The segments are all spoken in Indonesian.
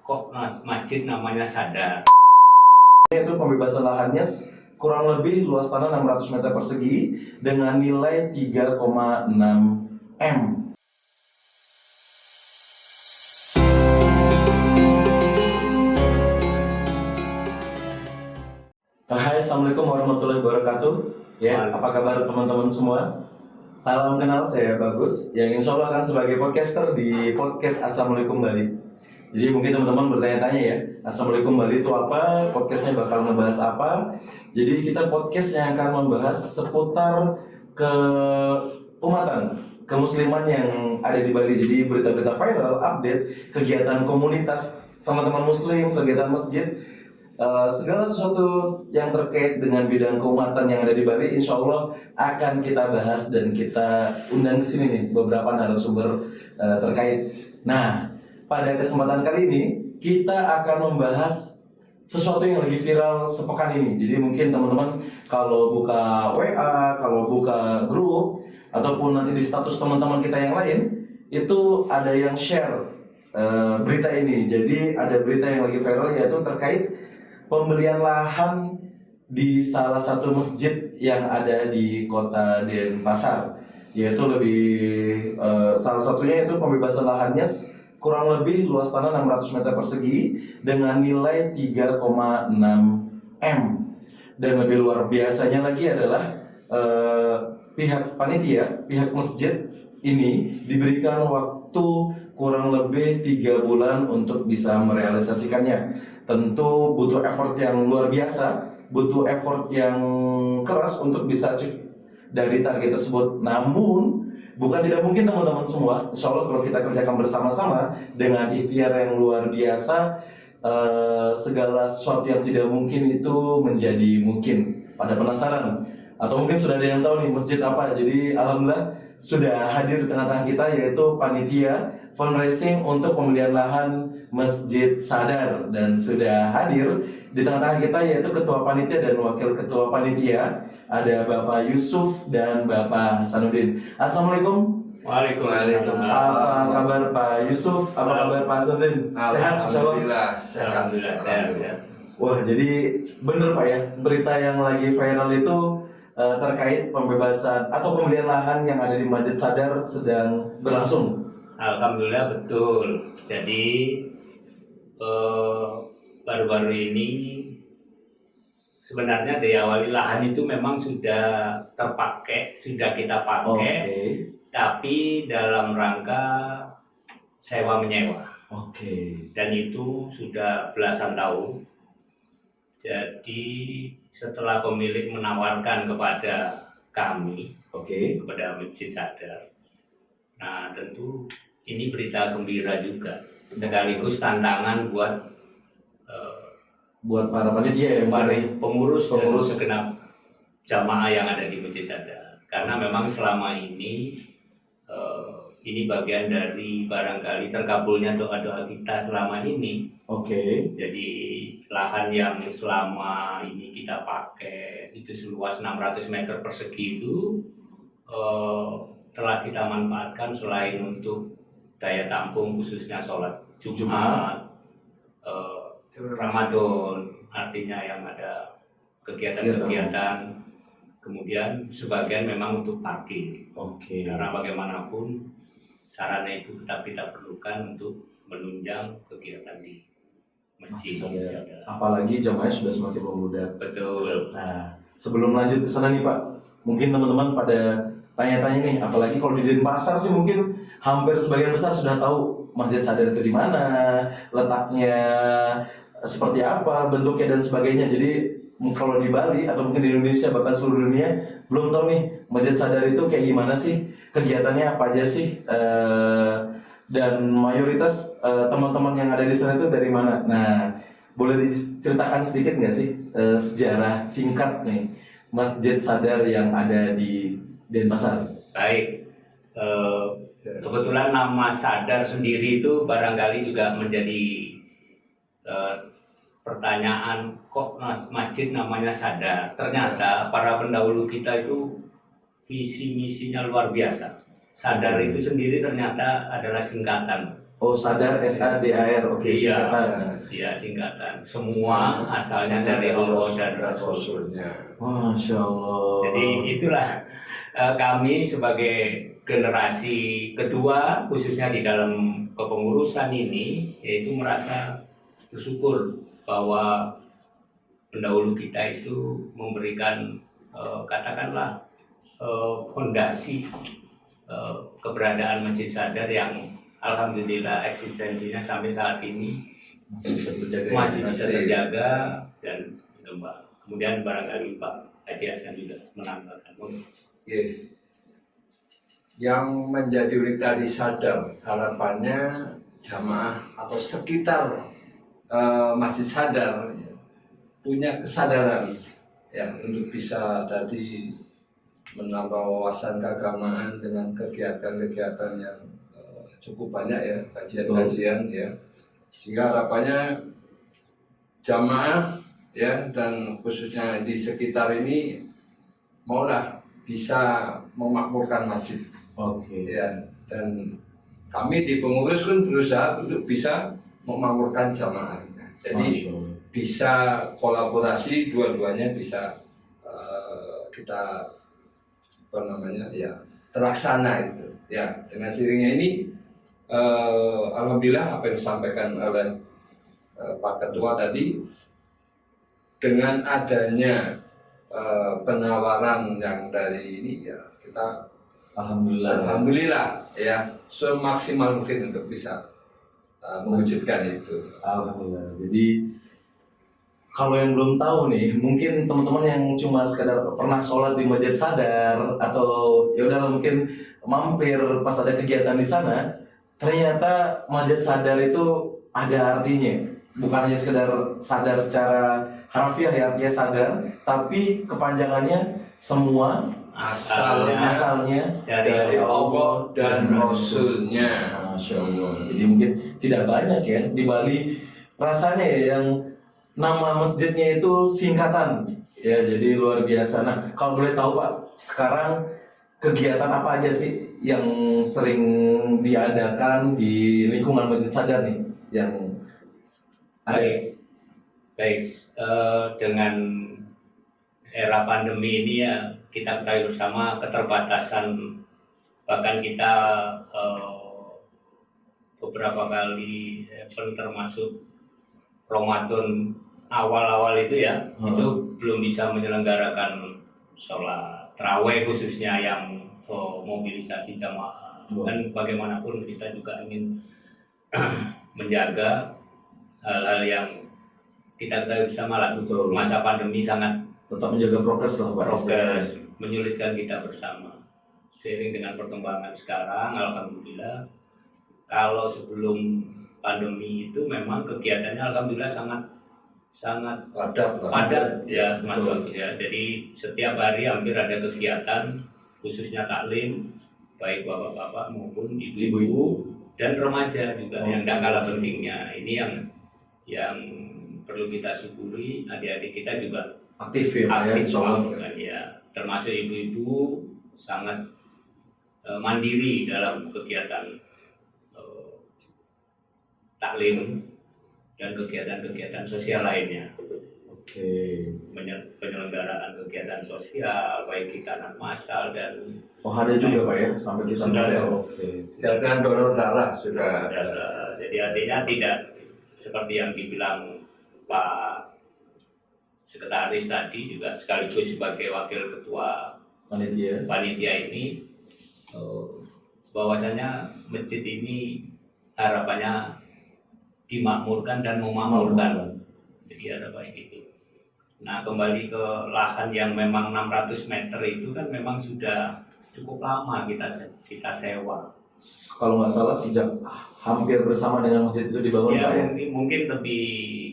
kok masjid namanya Sadar. Itu pembebasan lahannya kurang lebih luas tanah 600 meter persegi dengan nilai 3,6 M. Hai, assalamualaikum warahmatullahi wabarakatuh. Ya, apa kabar teman-teman semua? Salam kenal, saya Bagus, yang insya Allah akan sebagai podcaster di podcast Assalamualaikum Bali. Jadi mungkin teman-teman bertanya-tanya ya, Assalamualaikum Bali itu apa? Podcastnya bakal membahas apa? Jadi kita podcast yang akan membahas seputar keumatan, kemusliman yang ada di Bali. Jadi berita-berita viral, update, kegiatan komunitas teman-teman muslim, kegiatan masjid, segala sesuatu yang terkait dengan bidang keumatan yang ada di Bali, insya Allah akan kita bahas dan kita undang ke sini nih beberapa narasumber terkait. Nah, pada kesempatan kali ini kita akan membahas sesuatu yang lagi viral sepekan ini. Jadi mungkin teman-teman kalau buka WA, kalau buka grup ataupun nanti di status teman-teman kita yang lain itu ada yang share berita ini. Jadi ada berita yang lagi viral yaitu terkait pembelian lahan di salah satu masjid yang ada di kota Denpasar, yaitu salah satunya itu pembebasan lahannya kurang lebih luas tanah 600 meter persegi dengan nilai 3,6 M. Dan lebih luar biasanya lagi adalah pihak panitia, pihak masjid ini diberikan waktu kurang lebih 3 bulan untuk bisa merealisasikannya. Tentu butuh effort yang luar biasa, butuh effort yang keras untuk bisa achieve dari target tersebut. Namun bukan tidak mungkin teman-teman semua. Insya Allah kalau kita kerjakan bersama-sama dengan ikhtiar yang luar biasa, segala sesuatu yang tidak mungkin itu menjadi mungkin. Pada penasaran? Atau mungkin sudah ada yang tahu nih masjid apa? Jadi alhamdulillah sudah hadir di tengah-tengah kita yaitu panitia fundraising untuk pembelian lahan Masjid Sadar, dan sudah hadir di tengah-tengah kita yaitu ketua panitia dan wakil ketua panitia, ada Bapak Yusuf dan Bapak Hasanuddin. Assalamualaikum. Waalaikumsalam. Apa kabar Pak Yusuf? Apa kabar Pak Hasanuddin? Sehat? Alhamdulillah. Sehat. Wah, jadi bener Pak ya, berita yang lagi viral itu terkait pembebasan atau pembelian lahan yang ada di Masjid Sadar sedang berlangsung. Alhamdulillah betul. Jadi baru-baru ini sebenarnya diawali lahan itu memang sudah terpakai, sudah kita pakai, tapi dalam rangka sewa menyewa. Dan itu sudah belasan tahun. Jadi setelah pemilik menawarkan kepada kami, kepada Masjid Sadar, nah tentu ini berita gembira juga, sekaligus tantangan buat para panitia ya, para pengurus segenap jamaah yang ada di Masjid Sadar. Karena memang selama ini bagian dari barangkali terkabulnya doa-doa kita selama ini. Jadi lahan yang selama ini kita pakai itu seluas 600 meter persegi itu telah kita manfaatkan selain untuk daya tampung khususnya sholat Jumat, Ramadan, artinya yang ada kegiatan-kegiatan, kemudian sebagian memang untuk parkir. Karena bagaimanapun sarana itu tetap kita perlukan untuk menunjang kegiatan di masjid. Apalagi jamaahnya sudah semakin membludak. Betul. Nah, sebelum lanjut ke sana nih Pak, mungkin teman-teman pada tanya-tanya nih, apalagi kalau di Denpasar sih mungkin hampir sebagian besar sudah tahu Masjid Sadar itu di mana, letaknya seperti apa, bentuknya dan sebagainya. Jadi kalau di Bali atau mungkin di Indonesia bahkan seluruh dunia belum tahu nih Masjid Sadar itu kayak gimana sih, kegiatannya apa aja sih, dan mayoritas teman-teman yang ada di sana itu dari mana. Nah, boleh diceritakan sedikit nggak sih sejarah singkat nih Masjid Sadar yang ada di Denpasar? Baik, kebetulan nama Sadar sendiri itu barangkali juga menjadi pertanyaan, kok masjid namanya Sadar. Ternyata para pendahulu kita itu visi misinya luar biasa. Sadar itu sendiri ternyata adalah singkatan Oh, Sadar, SADAR, oke, Iya, singkatan. iya singkatan. Semua asalnya dari Allah dan Rasulnya. Masya Allah. Jadi itulah kami sebagai generasi kedua, khususnya di dalam kepengurusan ini, yaitu merasa bersyukur bahwa pendahulu kita itu memberikan katakanlah fondasi keberadaan Masjid Sadar yang alhamdulillah eksistensinya sampai saat ini masih bisa terjaga dan berkembang. Kemudian barangkali Pak Haji Hasan juga menambahkan. Yeah. Yang menjadi unik tadi Sadar, harapannya jamaah atau sekitar Masjid Sadar punya kesadaran ya untuk bisa tadi menambah wawasan keagamaan dengan kegiatan-kegiatan yang cukup banyak ya, kajian-kajian ya, sehingga harapannya jamaah ya dan khususnya di sekitar ini maulah bisa memakmurkan masjid. Ya, dan kami di pengurus pun berusaha untuk bisa memakmurkan jamaah. Jadi bisa kolaborasi dua-duanya bisa kita apa namanya ya terlaksana itu ya. Dengan sirinya ini alhamdulillah apa yang disampaikan oleh Pak Ketua tadi, dengan adanya penawaran yang dari ini ya kita alhamdulillah ya semaksimal mungkin untuk bisa mewujudkan itu. Alhamdulillah. Jadi kalau yang belum tahu nih, mungkin teman-teman yang cuma sekadar pernah sholat di Masjid Sadar atau ya udah mungkin mampir pas ada kegiatan di sana, ternyata Masjid Sadar itu ada artinya. Bukan hanya sekedar sadar secara harfiah ya, artinya sadar, tapi kepanjangannya semua asalnya dari Allah dan Rasulnya. Masya Allah. Jadi mungkin tidak banyak ya di Bali rasanya ya yang nama masjidnya itu singkatan ya, jadi luar biasa. Nah, kalau boleh tahu Pak, sekarang kegiatan apa aja sih yang sering diadakan di lingkungan Masjid Sadar nih yang baik dengan era pandemi ini ya kita ketahui bersama keterbatasan, bahkan kita beberapa kali event termasuk Ramadan awal-awal itu ya, itu belum bisa menyelenggarakan sholat tarawih khususnya yang mobilisasi jamaah. Dan bagaimanapun kita juga ingin menjaga hal-hal yang kita ketahui bersama lah. Masa pandemi sangat tetap menjaga prokes lah Pak. Prokes menyulitkan kita bersama. Seiring dengan perkembangan sekarang, alhamdulillah, kalau sebelum pandemi itu memang kegiatannya alhamdulillah sangat padat ya Mas Bagus ya. Jadi setiap hari hampir ada kegiatan, khususnya taklim, baik bapak-bapak maupun ibu-ibu dan remaja juga yang tidak kalah pentingnya. Ini yang perlu kita syukuri, adik-adik kita juga aktif ya, termasuk ibu-ibu sangat mandiri dalam kegiatan taklim dan kegiatan-kegiatan sosial lainnya. Penyelenggaraan kegiatan sosial baik hitanan massal dan ada juga Pak ya sampai kita massal. Dan donor darah sudah ada. Jadi artinya tidak seperti yang dibilang Pak Sekretaris tadi juga sekaligus sebagai wakil ketua panitia ini, bahwasanya masjid ini harapannya dimakmurkan dan memakmurkan. Jadi ada baik itu. Nah, kembali ke lahan yang memang 600 meter itu kan memang sudah cukup lama kita sewa. Kalau nggak salah sejak hampir bersama dengan masjid itu dibangun ya, Pak ya? Mungkin lebih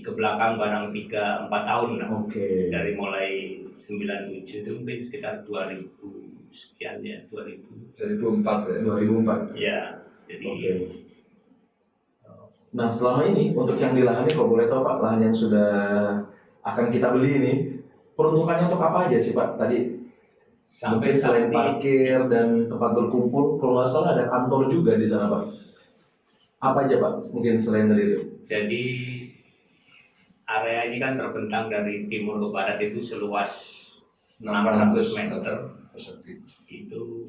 ke belakang barang 3-4 tahun lah. Dari mulai 97 itu mungkin sekitar 2000 sekian ya, 2004 ya. 2004. Ya, jadi Nah, selama ini untuk yang di lahan ini, kalau boleh tahu Pak, lahan yang sudah akan kita beli ini, peruntukannya untuk apa aja sih Pak? Tadi sampai selain parkir dan tempat berkumpul, kalau nggak salah ada kantor juga di sana Pak. Apa aja Pak? Mungkin selain dari itu. Jadi area ini kan terbentang dari timur ke barat itu seluas 600 meter persegi. Itu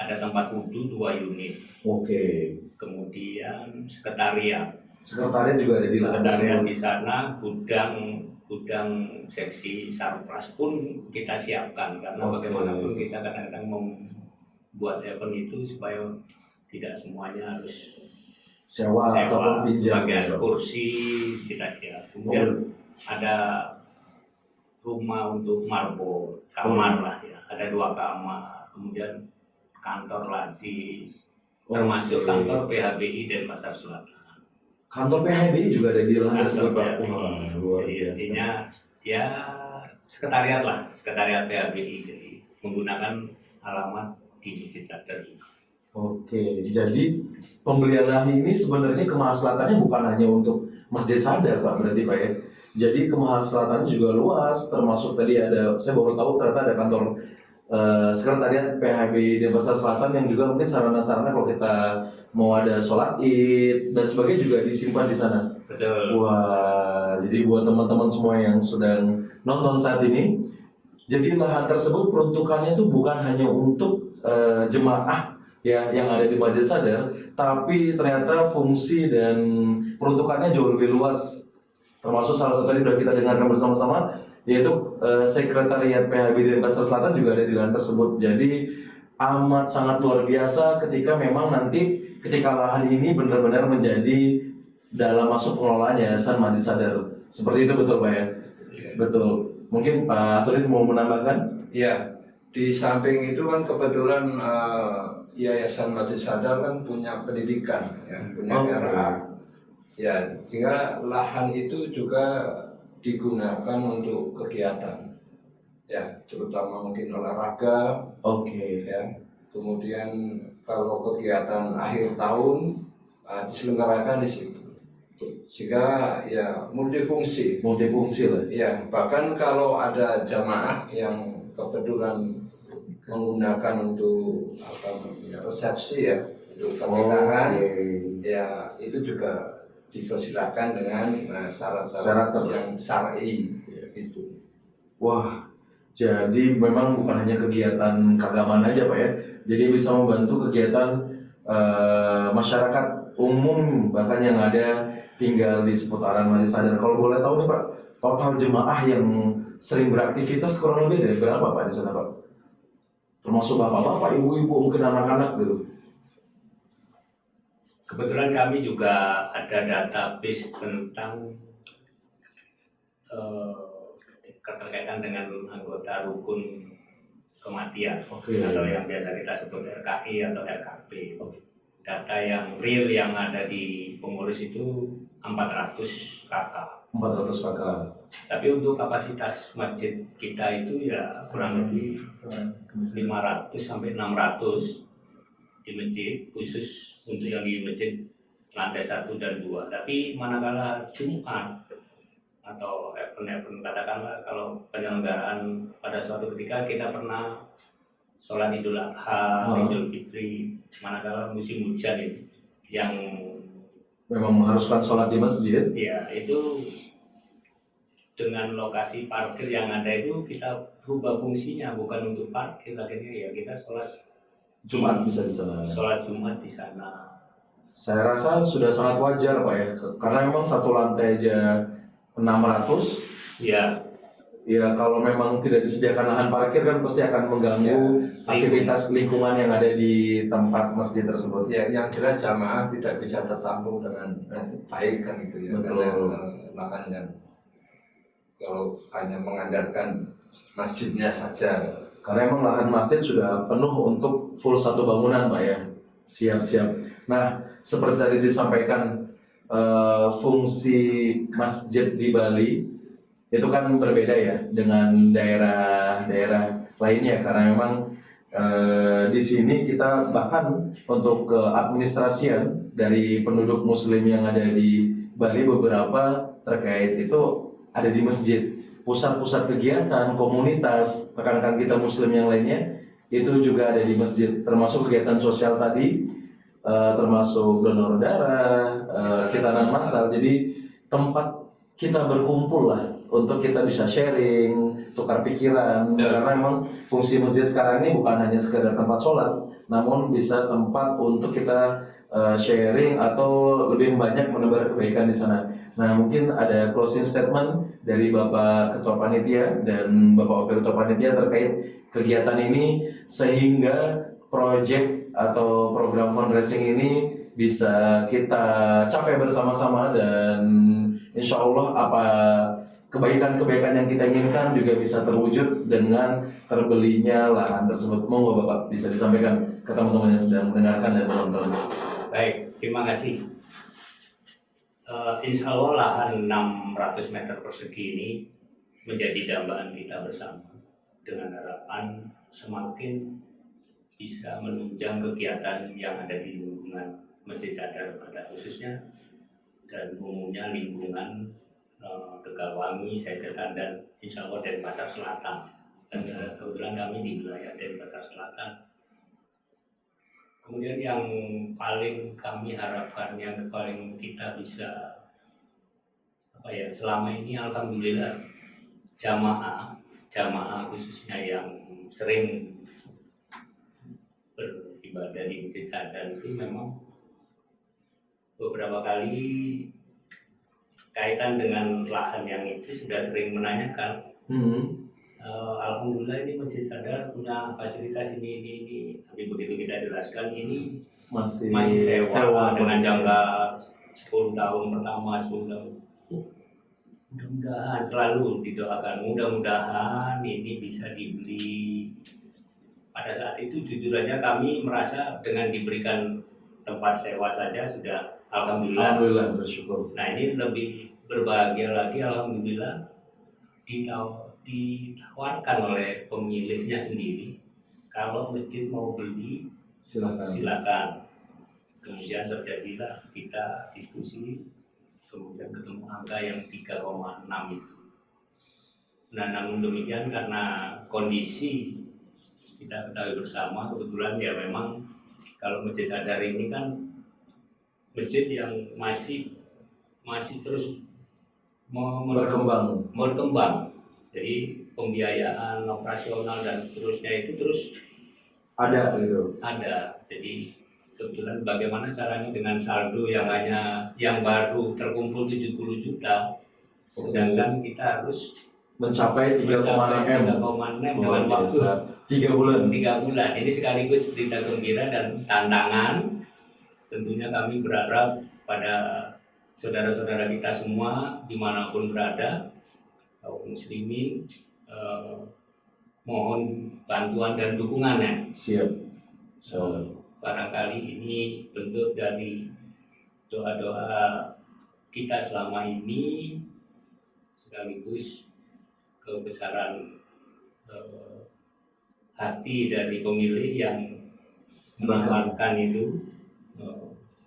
ada tempat wudhu 2 unit. Oke. Kemudian sekretariat Juga ada di sekretariat di sana, gudang seksi sarpras pun kita siapkan karena bagaimanapun kita kadang-kadang membuat event itu supaya tidak semuanya harus sewa ataupun pinjam. Sebagian kursi kita siap. Kemudian ada rumah untuk marbot, kamar lah ya. Ada 2 kamar. Kemudian kantor lazis, termasuk kantor PHBI Denpasar Selatan. Kantor PHBI juga ada di lantai Kantor Pak. PHBI. Luar Jadi biasa. intinya ya sekretariat lah, sekretariat PHBI. Jadi menggunakan alamat di Masjid Sadar. Oke, jadi pembelian lahan ini sebenarnya kemaslahatannya bukan hanya untuk Masjid Sadar Pak, berarti Pak ya. Jadi kemaslahatannya juga luas, termasuk tadi ada, saya baru tahu ternyata ada kantor sekretariat PHBI Denpasar Selatan yang juga mungkin sarana-sarana kalau kita mau ada sholat id dan sebagainya juga disimpan di sana. Betul. Wah, jadi buat teman-teman semua yang sedang nonton saat ini, jadi lahan tersebut peruntukannya itu bukan hanya untuk jemaah ya yang ada di Masjid Sadar, tapi ternyata fungsi dan peruntukannya jauh lebih luas. Termasuk salah satu yang sudah kita dengarkan bersama-sama, yaitu sekretariat PHBI Denpasar Selatan juga ada di lahan tersebut. Jadi amat sangat luar biasa ketika memang nanti ketika lahan ini benar-benar menjadi dalam masuk pengelolaan Yayasan Masjid Sadar. Seperti itu betul Pak ya? Ya. Betul. Mungkin Pak Sudin mau menambahkan? Ya, di samping itu kan kebetulan Yayasan Masjid Sadar kan punya pendidikan, ya, punya RA. Ya, sehingga lahan itu juga digunakan untuk kegiatan, ya, terutama mungkin olahraga. Ya, kemudian kalau kegiatan akhir tahun diselenggarakan di situ, sehingga ya multifungsi lah. Ya, bahkan kalau ada jamaah yang kebetulan menggunakan untuk resepsi ya, untuk pernikahan, ya itu juga dipersilakan dengan syarat-syarat yang syar'i itu. Wah, jadi memang bukan hanya kegiatan keagamaan aja Pak ya, jadi bisa membantu kegiatan masyarakat umum bahkan yang ada tinggal di seputaran Masjid Sadar. Kalau boleh tahu nih Pak, total jemaah yang sering beraktivitas kurang lebih dari berapa Pak di sana Pak? Termasuk bapak-bapak, ibu-ibu, mungkin anak-anak gitu. Kebetulan kami juga ada database tentang keterkaitan dengan anggota rukun kematian atau yang biasa kita sebut RKI atau RKP. Data yang real yang ada di pengurus itu 400 kakak. 400 kakak. Tapi untuk kapasitas masjid kita itu ya kurang lebih 500 sampai 600 di masjid, khusus untuk yang di masjid lantai 1 dan 2. Tapi manakala Jumat atau event-event, katakanlah kalau penyelenggaraan pada suatu ketika kita pernah sholat Idul Adha, Idul Fitri, manakala musim hujan ini yang memang mengharuskan sholat di masjid. Ya, itu dengan lokasi parkir yang ada itu kita rubah fungsinya, bukan untuk parkir, akhirnya ya kita sholat Jumat bisa di sana. Sholat Jumat di sana. Saya rasa sudah sangat wajar Pak ya, karena memang satu lantai aja 600. Ya. Ya kalau memang tidak disediakan lahan parkir kan pasti akan mengganggu aktivitas lingkungan yang ada di tempat masjid tersebut. Ya, yang jelas jamaah tidak bisa tertampung dengan baik kan itu ya. Betul. Karena lahannya kalau hanya mengandalkan masjidnya saja. Karena memang lahan masjid sudah penuh untuk full satu bangunan Pak ya, siap-siap. Nah seperti tadi disampaikan, fungsi masjid di Bali itu kan berbeda ya dengan daerah-daerah lainnya, karena memang di sini kita bahkan untuk keadministrasian dari penduduk muslim yang ada di Bali beberapa terkait itu ada di masjid. Pusat-pusat kegiatan, komunitas, rekan-rekan kita muslim yang lainnya itu juga ada di masjid, termasuk kegiatan sosial tadi termasuk donor darah, khitanan massal. Jadi tempat kita berkumpul lah untuk kita bisa sharing, tukar pikiran. Karena memang fungsi masjid sekarang ini bukan hanya sekedar tempat sholat, namun bisa tempat untuk kita sharing atau lebih banyak menebar kebaikan di sana. Nah, mungkin ada closing statement dari Bapak Ketua Panitia dan Bapak Wakil Ketua Panitia terkait kegiatan ini sehingga proyek atau program fundraising ini bisa kita capai bersama-sama, dan insya Allah apa kebaikan-kebaikan yang kita inginkan juga bisa terwujud dengan terbelinya lahan tersebut. Monggo Bapak bisa disampaikan ke teman-teman yang sedang mendengarkan dan menonton. Baik, terima kasih. Insya Allah lahan 600 meter persegi ini menjadi dambaan kita bersama, dengan harapan semakin bisa menunjang kegiatan yang ada di lingkungan Masjid Sadar pada khususnya, dan umumnya lingkungan Tegalwangi, Setan, dan insya Allah Denpasar Selatan. Dan kebetulan kami di wilayah Denpasar Selatan. Kemudian yang paling kami harapkan, yang paling kita bisa selama ini alhamdulillah jamaah khususnya yang sering beribadah di Masjid Sadar itu memang beberapa kali kaitan dengan lahan yang itu sudah sering menanyakan. Alhamdulillah ini Masjid Sadar punya fasilitas ini. Tapi begitu kita jelaskan ini masih sewa dengan jangka 10 tahun pertama, 10 tahun. Mudah-mudahan selalu didoakan, mudah-mudahan ini bisa dibeli. Pada saat itu jujur aja kami merasa dengan diberikan tempat sewa saja sudah alhamdulillah bersyukur. Nah, ini lebih berbahagia lagi alhamdulillah ditawarkan oleh pemiliknya sendiri, kalau masjid mau beli silakan. Kemudian terjadilah kita diskusi, kemudian ketemu angka yang 3,6 itu. Nah, namun demikian karena kondisi kita ketahui bersama, kebetulan ya memang kalau Masjid Sadar ini kan masjid yang masih terus berkembang. Jadi pembiayaan operasional dan seterusnya itu terus ada gitu. Ada. Jadi kebetulan bagaimana caranya dengan saldo yang baru terkumpul 70 juta, sedangkan kita harus mencapai 3,6 M dengan waktu 3 bulan. Ini sekaligus berita gembira dan tantangan. Tentunya kami berharap pada saudara-saudara kita semua dimanapun berada, kaum muslimin, mohon bantuan dan dukungannya. Siap. Barangkali ini bentuk dari doa-doa kita selama ini, sekaligus kebesaran hati dari pemilik yang menawarkan itu.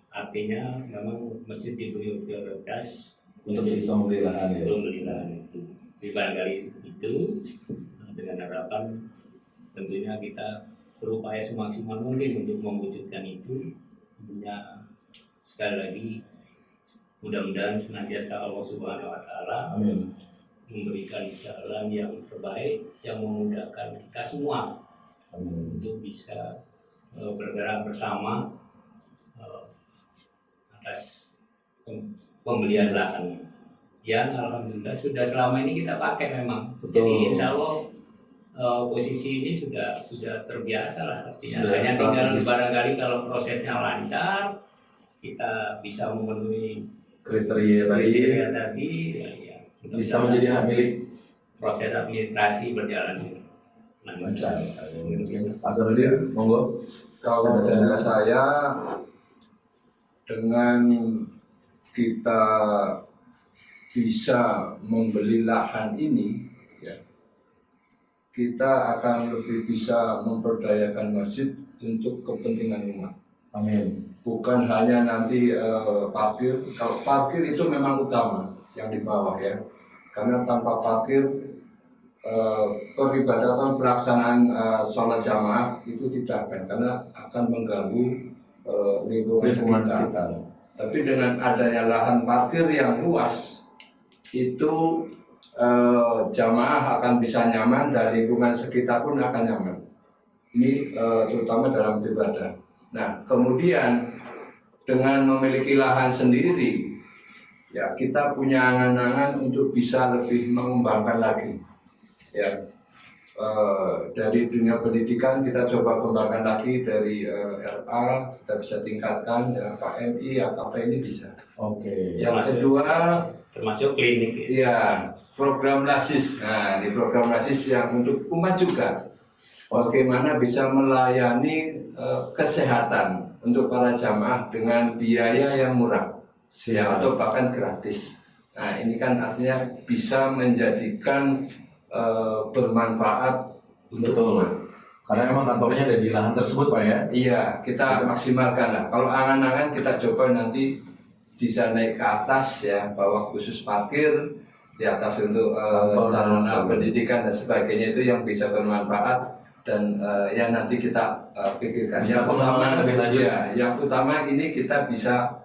Artinya memang masjid diberi prioritas untuk bisa membeli lahan ya. Membeli lahan itu. Di barangkali itu dengan harapan tentunya kita berupaya semaksimal mungkin untuk mewujudkan itu. Tentunya sekali lagi mudah-mudahan senantiasa Allah Subhanahu wa taala memberikan jalan yang terbaik yang memudahkan kita semua untuk bisa bergerak bersama atas pembelian lahan yang alhamdulillah sudah selama ini kita pakai memang. Betul. Jadi insya Allah posisi ini sudah terbiasa lah, artinya hanya tinggal barangkali kalau prosesnya lancar kita bisa memenuhi kriteria tadi ya, bisa menjadi hak milik. Proses administrasi berjalan lancar. Pak Sarudin, monggo. Kalau dari saya, dengan kita bisa membeli lahan ini, ya, kita akan lebih bisa memperdayakan masjid untuk kepentingan umat. Amin. Bukan hanya nanti parkir. Kalau parkir itu memang utama yang di bawah ya, karena tanpa parkir peribadatan pelaksanaan sholat jamaah itu tidak akan, karena akan mengganggu lingkungan sekitar. Tapi dengan adanya lahan parkir yang luas, itu jamaah akan bisa nyaman dan lingkungan sekitar pun akan nyaman. Ini terutama dalam beribadah. Nah, kemudian dengan memiliki lahan sendiri, ya kita punya angan-angan untuk bisa lebih mengembangkan lagi. Ya, dari dunia pendidikan kita coba kembangkan lagi dari RA, kita bisa tingkatkan ya, KMI, AKP ini bisa. Oke. Yang kedua, termasuk klinik. ya program LASIS. Nah, di program LASIS yang untuk umat juga. Bagaimana bisa melayani kesehatan untuk para jamaah dengan biaya yang murah, ya, atau bahkan gratis. Nah, ini kan artinya bisa menjadikan bermanfaat untuk umat. Karena memang kantornya ada di lahan tersebut, Pak, ya? Iya, kita maksimalkan lah. Kalau angan-angan kita coba nanti bisa naik ke atas ya, bawa khusus parkir di atas untuk sarana pendidikan dan sebagainya, itu yang bisa bermanfaat. Dan yang nanti kita pikirkan bisa yang utama lebih lanjut. Ya, yang utama ini kita bisa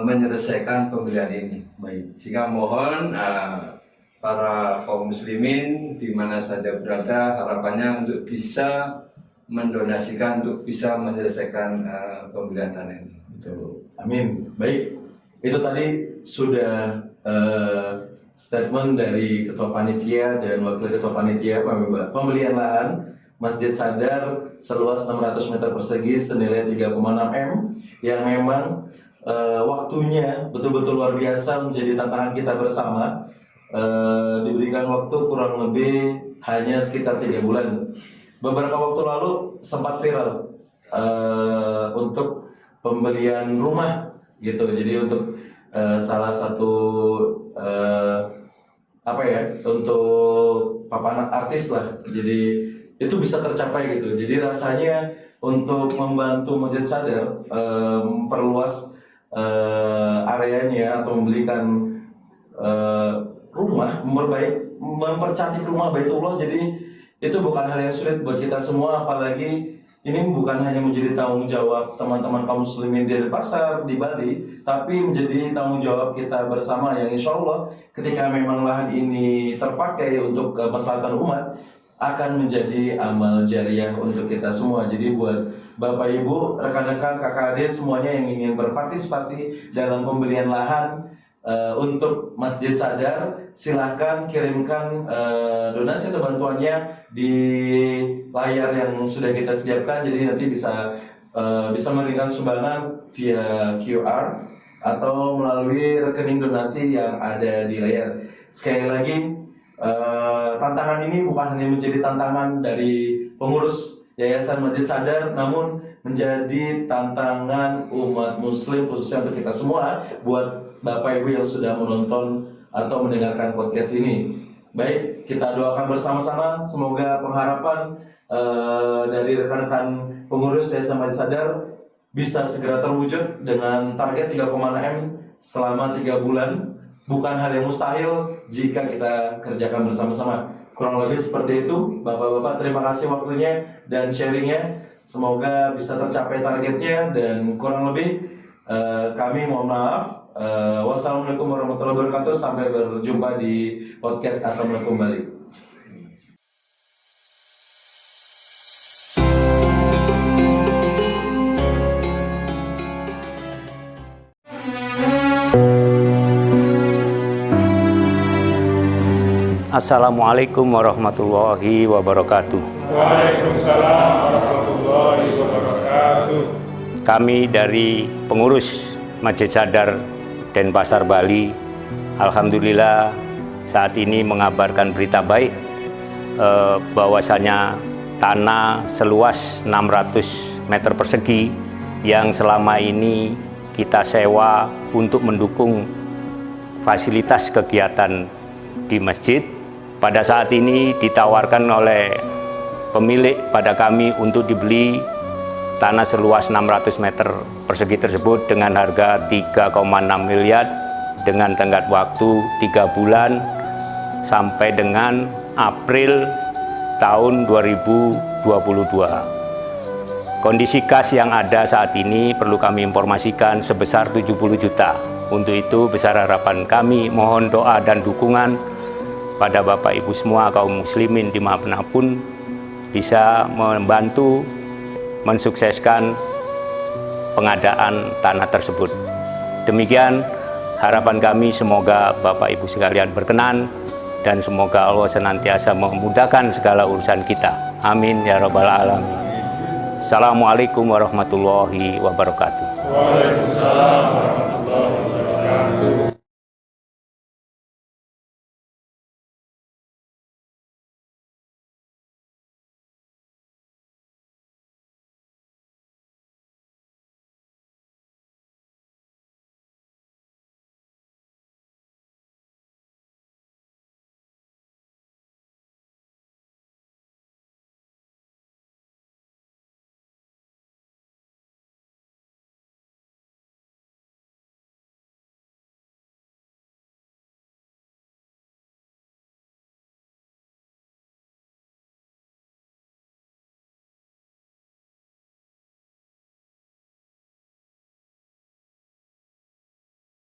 menyelesaikan pembelian ini. Baik. Sehingga mohon para kaum muslimin di mana saja berada, harapannya untuk bisa mendonasikan untuk bisa menyelesaikan pembelian tanah ini. Betul. Amin. Baik. Itu tadi sudah statement dari Ketua Panitia dan Wakil Ketua Panitia pembelian lahan Masjid Sadar seluas 600 meter persegi senilai 3,6 M yang memang waktunya betul-betul luar biasa, menjadi tantangan kita bersama. Diberikan waktu kurang lebih hanya sekitar 3 bulan. Beberapa waktu lalu sempat viral untuk pembelian rumah gitu. Jadi untuk salah satu untuk papanan artis lah. Jadi itu bisa tercapai gitu. Jadi rasanya untuk membantu Masjid Sadar memperluas areanya atau membelikan rumah, mempercantik rumah Baitullah. Jadi itu bukan hal yang sulit buat kita semua, apalagi ini bukan hanya menjadi tanggung jawab teman-teman kaum muslimin di Denpasar, di Bali, tapi menjadi tanggung jawab kita bersama yang insya Allah ketika memang lahan ini terpakai untuk kemaslahatan umat, akan menjadi amal jariah untuk kita semua. Jadi buat Bapak Ibu, rekan-rekan, kakak adik semuanya yang ingin berpartisipasi dalam pembelian lahan untuk Masjid Sadar, silahkan kirimkan donasi atau bantuannya di layar yang sudah kita siapkan. Jadi nanti bisa memberikan sumbangan via QR atau melalui rekening donasi yang ada di layar. Sekali lagi, tantangan ini bukan hanya menjadi tantangan dari pengurus Yayasan Masjid Sadar, namun menjadi tantangan umat muslim khususnya untuk kita semua, buat Bapak Ibu yang sudah menonton atau mendengarkan podcast ini. Baik, kita doakan bersama-sama semoga pengharapan dari rekan-rekan pengurus Yayasan Masjid Sadar bisa segera terwujud dengan target 3,6 M selama 3 bulan. Bukan hal yang mustahil jika kita kerjakan bersama-sama. Kurang lebih seperti itu. Bapak-bapak, terima kasih waktunya dan sharingnya. Semoga bisa tercapai targetnya, dan kurang lebih kami mohon maaf. Wassalamualaikum warahmatullahi wabarakatuh. Sampai berjumpa di podcast Assalamualaikum Bali. Assalamualaikum warahmatullahi wabarakatuh. Waalaikumsalam warahmatullahi wabarakatuh. Kami dari pengurus Masjid Sadar Denpasar Bali, alhamdulillah saat ini mengabarkan berita baik bahwasanya tanah seluas 600 meter persegi yang selama ini kita sewa untuk mendukung fasilitas kegiatan di masjid, pada saat ini ditawarkan oleh pemilik pada kami untuk dibeli tanah seluas 600 meter persegi tersebut dengan harga 3,6 miliar dengan tenggat waktu 3 bulan sampai dengan April tahun 2022. Kondisi kas yang ada saat ini perlu kami informasikan sebesar 70 juta. Untuk itu besar harapan kami mohon doa dan dukungan pada Bapak Ibu semua kaum muslimin dimanapun bisa membantu mensukseskan pengadaan tanah tersebut. Demikian harapan kami, semoga Bapak Ibu sekalian berkenan dan semoga Allah senantiasa memudahkan segala urusan kita. Amin ya rabbal alamin. Assalamualaikum warahmatullahi wabarakatuh. Waalaikumsalam.